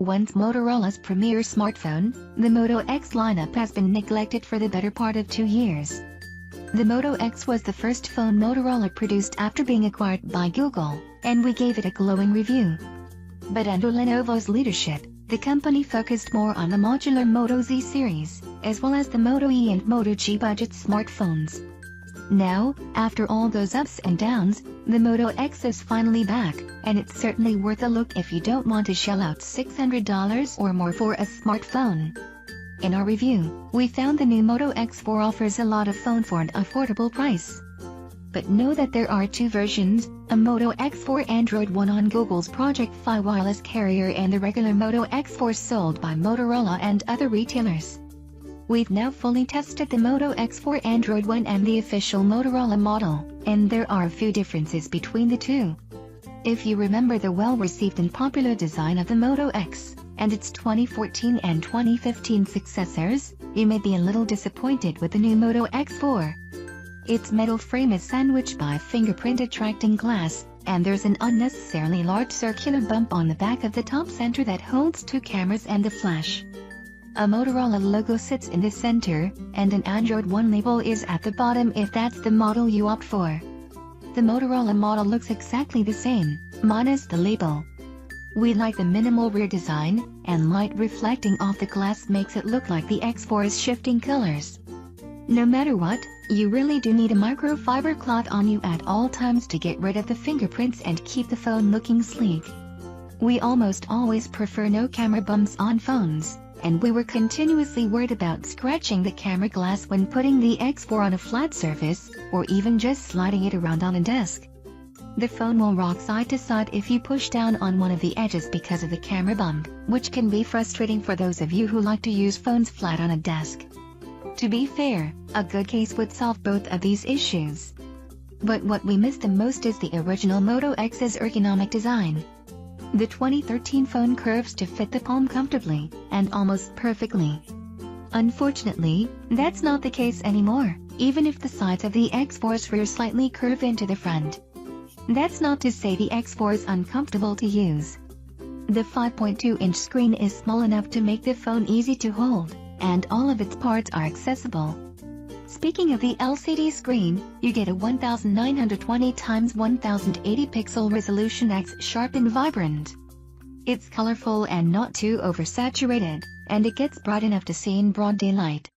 Once Motorola's premier smartphone, the Moto X lineup has been neglected for the better part of 2 years. The Moto X was the first phone Motorola produced after being acquired by Google, and we gave it a glowing review. But under Lenovo's leadership, the company focused more on the modular Moto Z series, as well as the Moto E and Moto G budget smartphones. Now, after all those ups and downs, the Moto X is finally back, and it's certainly worth a look if you don't want to shell out $600 or more for a smartphone. In our review, we found the new Moto X4 offers a lot of phone for an affordable price. But know that there are two versions, a Moto X4 Android One on Google's Project Fi wireless carrier and the regular Moto X4 sold by Motorola and other retailers. We've now fully tested the Moto X4 Android One and the official Motorola model, and there are a few differences between the two. If you remember the well-received and popular design of the Moto X, and its 2014 and 2015 successors, you may be a little disappointed with the new Moto X4. Its metal frame is sandwiched by fingerprint-attracting glass, and there's an unnecessarily large circular bump on the back of the top center that holds two cameras and a flash. A Motorola logo sits in the center, and an Android One label is at the bottom if that's the model you opt for. The Motorola model looks exactly the same, minus the label. We like the minimal rear design, and light reflecting off the glass makes it look like the X4's shifting colors. No matter what, you really do need a microfiber cloth on you at all times to get rid of the fingerprints and keep the phone looking sleek. We almost always prefer no camera bumps on phones, and we were continuously worried about scratching the camera glass when putting the X4 on a flat surface, or even just sliding it around on a desk. The phone will rock side to side if you push down on one of the edges because of the camera bump, which can be frustrating for those of you who like to use phones flat on a desk. To be fair, a good case would solve both of these issues. But what we miss the most is the original Moto X's ergonomic design. The 2013 phone curves to fit the palm comfortably, and almost perfectly. Unfortunately, that's not the case anymore, even if the sides of the X4's rear slightly curve into the front. That's not to say the X4 is uncomfortable to use. The 5.2-inch screen is small enough to make the phone easy to hold, and all of its parts are accessible. Speaking of the LCD screen, you get a 1920x1080 pixel resolution X sharp and vibrant. It's colorful and not too oversaturated, and it gets bright enough to see in broad daylight.